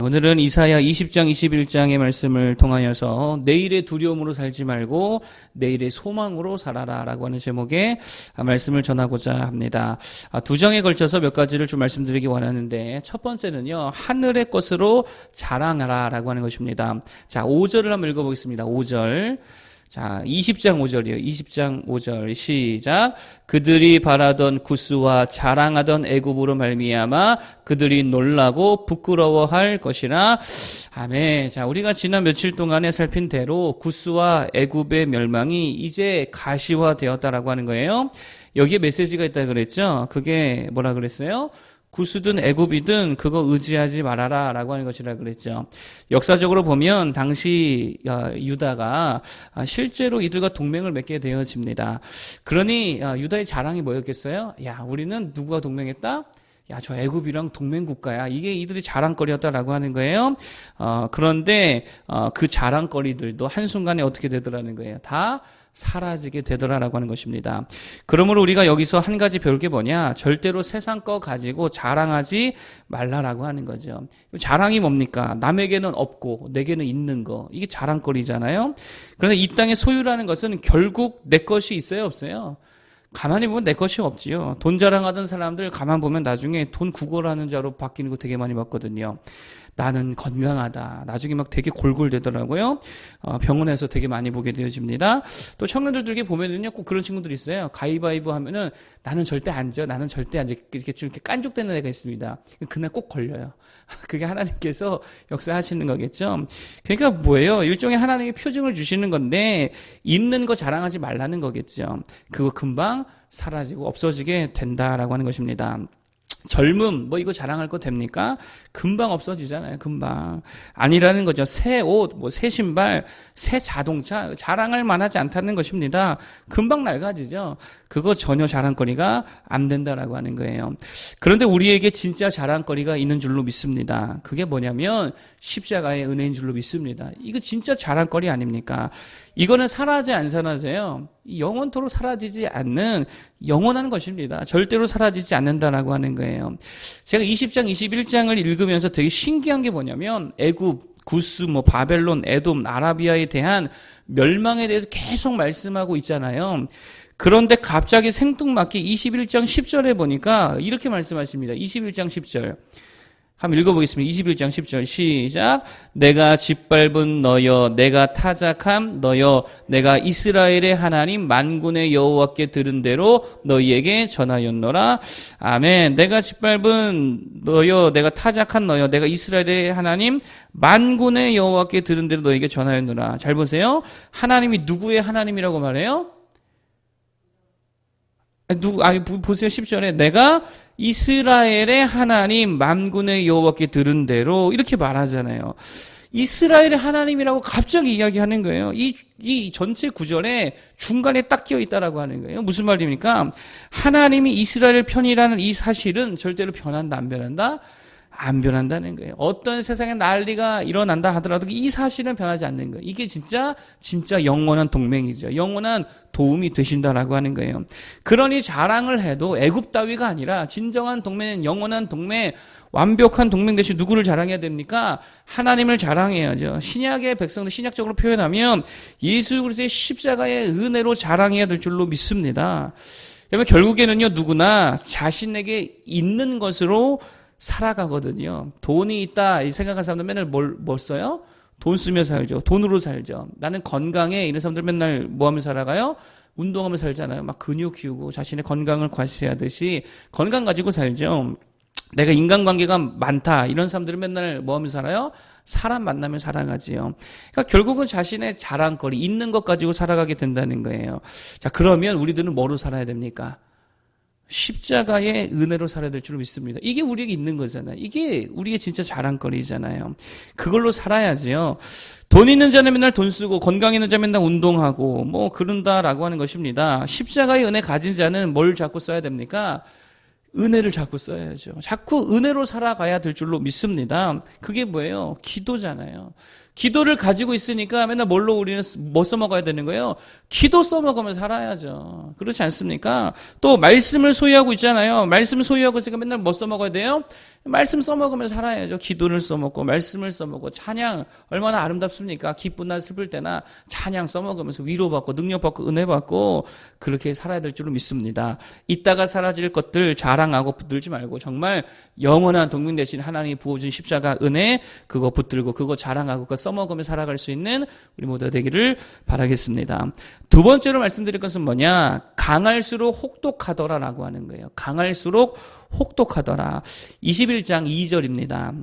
오늘은 이사야 20장 21장의 말씀을 통하여서 내일의 두려움으로 살지 말고 내일의 소망으로 살아라 라고 하는 제목의 말씀을 전하고자 합니다. 두 장에 걸쳐서 몇 가지를 좀 말씀드리기 원하는데, 첫 번째는요, 하늘의 것으로 자랑하라 라고 하는 것입니다. 자, 5절을 한번 읽어보겠습니다. 5절. 자, 20장 5절이에요. 20장 5절 시작. 그들이 바라던 구스와 자랑하던 애굽으로 말미암아 그들이 놀라고 부끄러워할 것이라. 아멘. 자, 우리가 지난 며칠 동안에 살핀 대로 구스와 애굽의 멸망이 이제 가시화되었다라고 하는 거예요. 여기에 메시지가 있다 그랬죠. 그게 뭐라 그랬어요? 구스든 애굽이든 그거 의지하지 말아라 라고 하는 것이라 그랬죠. 역사적으로 보면 당시 유다가 실제로 이들과 동맹을 맺게 되어집니다. 그러니 유다의 자랑이 뭐였겠어요? 야, 우리는 누구와 동맹했다? 야, 저 애굽이랑 동맹국가야. 이게 이들이 자랑거리였다라고 하는 거예요. 그런데 그 자랑거리들도 한순간에 어떻게 되더라는 거예요? 다 사라지게 되더라라고 하는 것입니다. 그러므로 우리가 여기서 한 가지 배울 게 뭐냐? 절대로 세상 거 가지고 자랑하지 말라라고 하는 거죠. 자랑이 뭡니까? 남에게는 없고 내게는 있는 거. 이게 자랑거리잖아요. 그래서 이 땅의 소유라는 것은 결국 내 것이 있어요, 없어요? 가만히 보면 내 것이 없지요. 돈 자랑하던 사람들 가만 보면 나중에 돈 구걸하는 자로 바뀌는 거 되게 많이 봤거든요. 나는 건강하다. 나중에 막 되게 골골대더라고요. 병원에서 되게 많이 보게 되어집니다. 또 청년들에게 보면은요, 꼭 그런 친구들이 있어요. 가위바위보 하면은 나는 절대 안 져. 나는 절대 안 져. 이렇게 좀 이렇게 깐족되는 애가 있습니다. 그날 꼭 걸려요. 그게 하나님께서 역사하시는 거겠죠. 그러니까 뭐예요? 일종의 하나님의 표징을 주시는 건데 있는 거 자랑하지 말라는 거겠죠. 그거 금방 사라지고 없어지게 된다라고 하는 것입니다. 젊음, 뭐 이거 자랑할 거 됩니까? 금방 없어지잖아요, 금방. 아니라는 거죠. 새 옷, 뭐 새 신발, 새 자동차, 자랑할 만하지 않다는 것입니다. 금방 낡아지죠. 그거 전혀 자랑거리가 안 된다라고 하는 거예요. 그런데 우리에게 진짜 자랑거리가 있는 줄로 믿습니다. 그게 뭐냐면 십자가의 은혜인 줄로 믿습니다. 이거 진짜 자랑거리 아닙니까? 이거는 사라지 안 사라져요. 영원토록 사라지지 않는 영원한 것입니다. 절대로 사라지지 않는다라고 하는 거예요. 제가 20장, 21장을 읽으면서 되게 신기한 게 뭐냐면 애굽, 구스, 바벨론, 에돔, 아라비아에 대한 멸망에 대해서 계속 말씀하고 있잖아요. 그런데 갑자기 생뚱맞게 21장 10절에 보니까 이렇게 말씀하십니다. 21장 10절. 한번 읽어보겠습니다. 21장 10절 시작. 내가 짓밟은 너여, 내가 타작함 너여, 내가 이스라엘의 하나님 만군의 여호와께 들은 대로 너희에게 전하였노라. 아멘. 내가 짓밟은 너여, 내가 타작한 너여, 내가 이스라엘의 하나님 만군의 여호와께 들은 대로 너희에게 전하였노라. 잘 보세요. 하나님이 누구의 하나님이라고 말해요? 보세요. 10절에 내가 이스라엘의 하나님 만군의 여호와께 들은 대로 이렇게 말하잖아요. 이스라엘의 하나님이라고 갑자기 이야기하는 거예요. 이 전체 구절에 중간에 딱 끼어 있다라고 하는 거예요. 무슨 말입니까? 하나님이 이스라엘 편이라는 이 사실은 절대로 변한다, 안 변한다? 안 변한다는 거예요. 어떤 세상에 난리가 일어난다 하더라도 이 사실은 변하지 않는 거예요. 이게 진짜 영원한 동맹이죠. 영원한 도움이 되신다라고 하는 거예요. 그러니 자랑을 해도 애굽 따위가 아니라 진정한 동맹은 영원한 동맹, 완벽한 동맹 대신 누구를 자랑해야 됩니까? 하나님을 자랑해야죠. 신약의 백성들 신약적으로 표현하면 예수 그리스도의 십자가의 은혜로 자랑해야 될 줄로 믿습니다. 그러면 결국에는요, 누구나 자신에게 있는 것으로 살아가거든요. 돈이 있다 이 생각하는 사람들 맨날 뭘 써요? 돈 쓰며 살죠. 돈으로 살죠. 나는 건강해 이런 사람들 맨날 뭐 하며 살아가요? 운동하며 살잖아요. 막 근육 키우고 자신의 건강을 과시하듯이 건강 가지고 살죠. 내가 인간관계가 많다 이런 사람들은 맨날 뭐 하며 살아요? 사람 만나며 살아가지요. 그러니까 결국은 자신의 자랑거리 있는 것 가지고 살아가게 된다는 거예요. 자, 그러면 우리들은 뭐로 살아야 됩니까? 십자가의 은혜로 살아야 될 줄 믿습니다. 이게 우리에게 있는 거잖아요. 이게 우리의 진짜 자랑거리잖아요. 그걸로 살아야지요. 돈 있는 자는 맨날 돈 쓰고 건강 있는 자는 맨날 운동하고 뭐 그런다라고 하는 것입니다. 십자가의 은혜 가진 자는 뭘 자꾸 써야 됩니까? 은혜를 자꾸 써야죠. 자꾸 은혜로 살아가야 될 줄로 믿습니다. 그게 뭐예요? 기도잖아요. 기도를 가지고 있으니까 맨날 뭘로 우리는 뭐 써먹어야 되는 거예요? 기도 써먹으면 살아야죠. 그렇지 않습니까? 또 말씀을 소유하고 있잖아요. 말씀 소유하고 있으니까 맨날 뭐 써먹어야 돼요? 말씀 써먹으면 살아야죠. 기도를 써먹고 말씀을 써먹고 찬양 얼마나 아름답습니까? 기쁘나 슬플 때나 찬양 써먹으면서 위로받고 능력받고 은혜받고 그렇게 살아야 될 줄로 믿습니다. 이따가 사라질 것들 자랑하고 붙들지 말고 정말 영원한 동맹 대신 하나님이 부어준 십자가 은혜 그거 붙들고 그거 자랑하고 그거 써먹으며 살아갈 수 있는 우리 모두 되기를 바라겠습니다. 두 번째로 말씀드릴 것은 뭐냐? 강할수록 혹독하더라라고 하는 거예요. 강할수록 혹독하더라. 21장 2절입니다.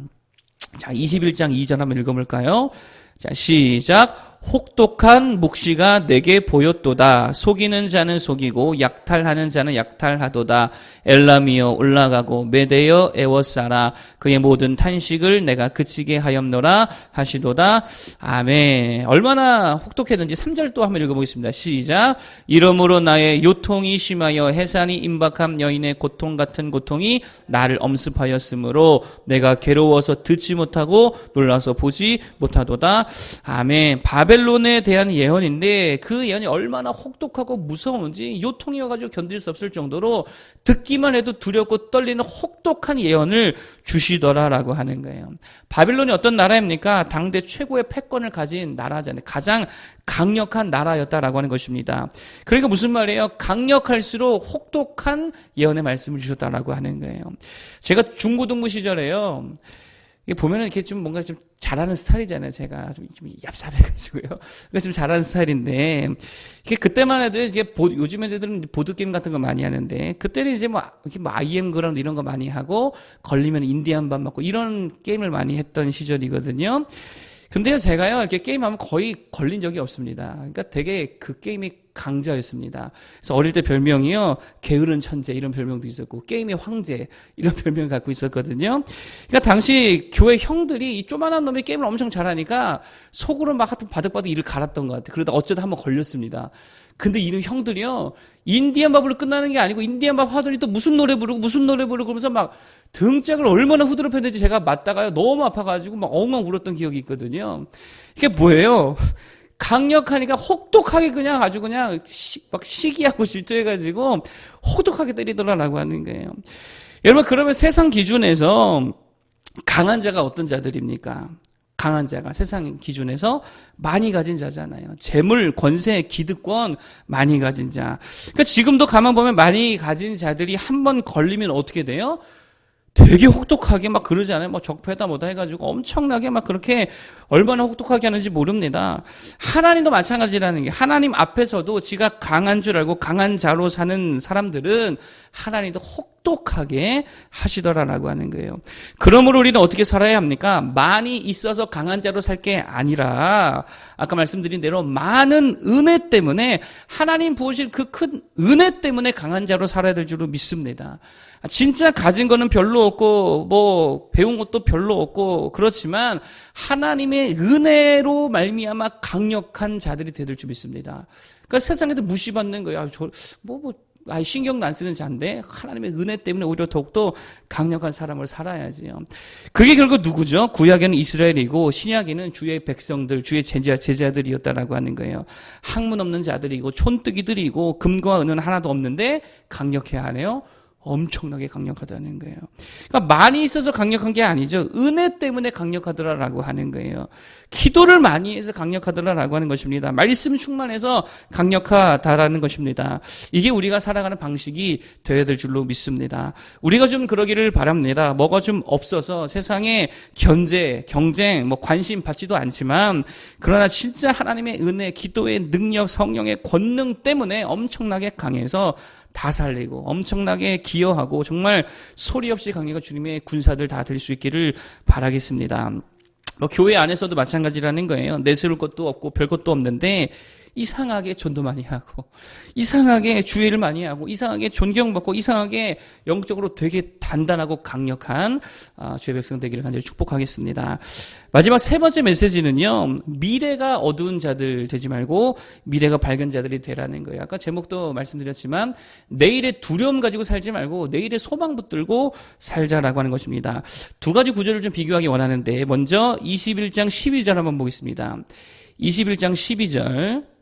자, 21장 2절 한번 읽어볼까요? 자, 시작. 혹독한 묵시가 내게 보였도다. 속이는 자는 속이고 약탈하는 자는 약탈하도다. 엘람이여 올라가고 메대여 에워싸라. 그의 모든 탄식을 내가 그치게 하였노라 하시도다. 아멘. 얼마나 혹독했는지 3절 또 한번 읽어보겠습니다. 시작. 이러므로 나의 요통이 심하여 해산이 임박한 여인의 고통 같은 고통이 나를 엄습하였으므로 내가 괴로워서 듣지 못하고 놀라서 보지 못하도다. 아멘. 바벨론에 대한 예언인데 그 예언이 얼마나 혹독하고 무서운지 요통이어가지고 견딜 수 없을 정도로 듣기만 해도 두렵고 떨리는 혹독한 예언을 주시더라라고 하는 거예요. 바벨론이 어떤 나라입니까? 당대 최고의 패권을 가진 나라잖아요. 가장 강력한 나라였다라고 하는 것입니다. 그러니까 무슨 말이에요? 강력할수록 혹독한 예언의 말씀을 주셨다라고 하는 거예요. 제가 중고등부 시절에요. 이게 보면은 이렇게 좀 뭔가 좀 잘하는 스타일이잖아요. 제가 좀 얍삽해가지고요. 그러니까 좀 잘하는 스타일인데, 이게 그때만 해도 이제 요즘 애들은 보드게임 같은 거 많이 하는데, 그때는 이제 이렇게 IM 그라운드 이런 거 많이 하고, 걸리면 인디안 반 맞고 이런 게임을 많이 했던 시절이거든요. 근데요, 제가요, 이렇게 게임하면 거의 걸린 적이 없습니다. 그러니까 되게 그 게임이 강자였습니다. 그래서 어릴 때 별명이요, 게으른 천재 이런 별명도 있었고, 게임의 황제 이런 별명 갖고 있었거든요. 그러니까 당시 교회 형들이 이 조만한 놈이 게임을 엄청 잘하니까 속으로 막 하여튼 바득바득 이를 갈았던 것 같아요. 그러다 어쩌다 한번 걸렸습니다. 근데 이런 형들이요, 인디안 밥으로 끝나는 게 아니고 인디안 밥 하더니 또 무슨 노래 부르고 그러면서 막 등짝을 얼마나 후드럽혔는지 제가 맞다가요 너무 아파가지고 막 엉엉 울었던 기억이 있거든요. 이게 뭐예요? 강력하니까 혹독하게 그냥 아주 그냥 막 시기하고 질투해가지고 혹독하게 때리더라라고 하는 거예요. 여러분, 그러면 세상 기준에서 강한 자가 어떤 자들입니까? 강한 자가 세상 기준에서 많이 가진 자잖아요. 재물, 권세, 기득권 많이 가진 자. 그러니까 지금도 가만 보면 많이 가진 자들이 한 번 걸리면 어떻게 돼요? 되게 혹독하게 막 그러잖아요. 뭐 적폐다 뭐다 해가지고 엄청나게 막 그렇게 얼마나 혹독하게 하는지 모릅니다. 하나님도 마찬가지라는 게, 하나님 앞에서도 지가 강한 줄 알고 강한 자로 사는 사람들은 하나님도 혹독하게 하시더라라고 하는 거예요. 그러므로 우리는 어떻게 살아야 합니까? 많이 있어서 강한 자로 살 게 아니라 아까 말씀드린 대로 많은 은혜 때문에, 하나님 부으실 그 큰 은혜 때문에 강한 자로 살아야 될 줄로 믿습니다. 진짜 가진 거는 별로 없고 뭐 배운 것도 별로 없고 그렇지만 하나님의 은혜로 말미암아 강력한 자들이 되될 줄 믿습니다. 그러니까 세상에서 무시받는 거야. 신경도 안 쓰는 자인데 하나님의 은혜 때문에 오히려 더욱더 강력한 사람을 살아야지요. 그게 결국 누구죠? 구약에는 이스라엘이고 신약에는 주의 백성들, 주의 제자들이었다라고 하는 거예요. 학문 없는 자들이고 촌뜨기들이고 금과 은은 하나도 없는데 강력해야 하네요. 엄청나게 강력하다는 거예요. 그러니까 많이 있어서 강력한 게 아니죠. 은혜 때문에 강력하더라라고 하는 거예요. 기도를 많이 해서 강력하더라라고 하는 것입니다. 말씀 충만해서 강력하다라는 것입니다. 이게 우리가 살아가는 방식이 되어야 될 줄로 믿습니다. 우리가 좀 그러기를 바랍니다. 뭐가 좀 없어서 세상에 경쟁, 관심 받지도 않지만, 그러나 진짜 하나님의 은혜, 기도의 능력, 성령의 권능 때문에 엄청나게 강해서 다 살리고 엄청나게 기여하고 정말 소리 없이 강력한 주님의 군사들 다 될 수 있기를 바라겠습니다. 교회 안에서도 마찬가지라는 거예요. 내세울 것도 없고 별 것도 없는데 이상하게 전도 많이 하고, 이상하게 주의를 많이 하고, 이상하게 존경받고, 이상하게 영적으로 되게 단단하고 강력한 주의 백성 되기를 간절히 축복하겠습니다. 마지막 세 번째 메시지는요, 미래가 어두운 자들 되지 말고 미래가 밝은 자들이 되라는 거예요. 아까 제목도 말씀드렸지만 내일의 두려움 가지고 살지 말고 내일의 소망 붙들고 살자라고 하는 것입니다. 두 가지 구절을 좀 비교하기 원하는데, 먼저 21장 12절 한번 보겠습니다. 21장 12절.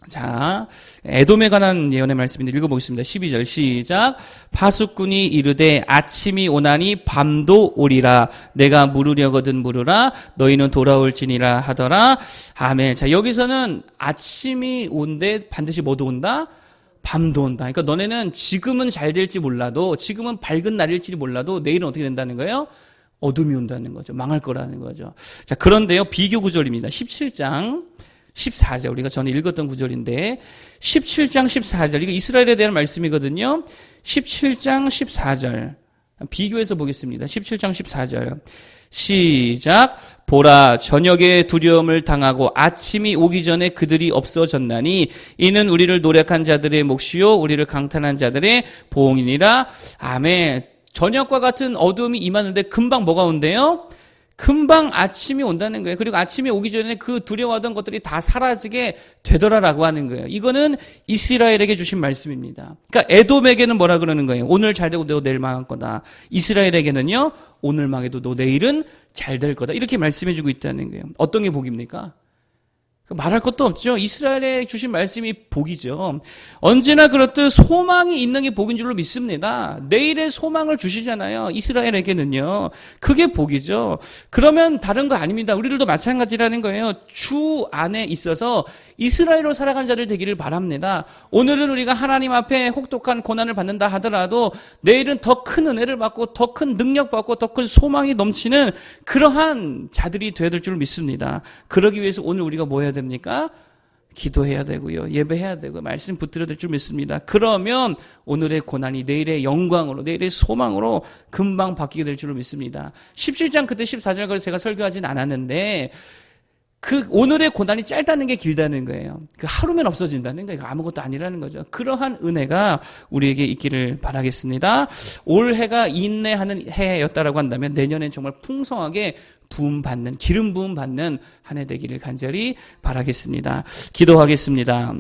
자, 에돔에 관한 예언의 말씀인데 읽어보겠습니다. 12절 시작. 파수꾼이 이르되 아침이 오나니 밤도 오리라. 내가 물으려거든 물으라. 너희는 돌아올지니라 하더라. 아멘. 자, 여기서는 아침이 온데 반드시 뭐도 온다? 밤도 온다. 그러니까 너네는 지금은 잘 될지 몰라도, 지금은 밝은 날일지 몰라도 내일은 어떻게 된다는 거예요? 어둠이 온다는 거죠. 망할 거라는 거죠. 자, 그런데요, 비교 구절입니다. 17장 14절, 우리가 전에 읽었던 구절인데 17장 14절, 이거 이스라엘에 대한 말씀이거든요. 17장 14절 비교해서 보겠습니다. 17장 14절 시작. 보라, 저녁에 두려움을 당하고 아침이 오기 전에 그들이 없어졌나니 이는 우리를 노력한 자들의 몫이요 우리를 강탄한 자들의 보응이니라. 아멘. 저녁과 같은 어두움이 임하는데 금방 뭐가 온대요? 금방 아침이 온다는 거예요. 그리고 아침이 오기 전에 그 두려워하던 것들이 다 사라지게 되더라라고 하는 거예요. 이거는 이스라엘에게 주신 말씀입니다. 그러니까 에돔에게는 뭐라 그러는 거예요? 오늘 잘 되고 너 내일 망할 거다. 이스라엘에게는요, 오늘 망해도 너 내일은 잘 될 거다. 이렇게 말씀해주고 있다는 거예요. 어떤 게 복입니까? 말할 것도 없죠. 이스라엘에 주신 말씀이 복이죠. 언제나 그렇듯 소망이 있는 게 복인 줄로 믿습니다. 내일의 소망을 주시잖아요. 이스라엘에게는요. 그게 복이죠. 그러면 다른 거 아닙니다. 우리들도 마찬가지라는 거예요. 주 안에 있어서 이스라엘로 살아간 자들 되기를 바랍니다. 오늘은 우리가 하나님 앞에 혹독한 고난을 받는다 하더라도 내일은 더 큰 은혜를 받고 더 큰 능력 받고 더 큰 소망이 넘치는 그러한 자들이 되어야 될 줄 믿습니다. 그러기 위해서 오늘 우리가 뭐 해야 됩니까? 기도해야 되고요. 예배해야 되고 말씀 붙들어야 될 줄 믿습니다. 그러면 오늘의 고난이 내일의 영광으로, 내일의 소망으로 금방 바뀌게 될 줄로 믿습니다. 17장 그때 14절 제가 설교하진 않았는데 그 오늘의 고난이 짧다는 게 길다는 거예요. 그 하루면 없어진다는 거예요. 아무것도 아니라는 거죠. 그러한 은혜가 우리에게 있기를 바라겠습니다. 올해가 인내하는 해였다라고 한다면 내년엔 정말 풍성하게 부음 받는, 기름 부음 받는 한 해 되기를 간절히 바라겠습니다. 기도하겠습니다.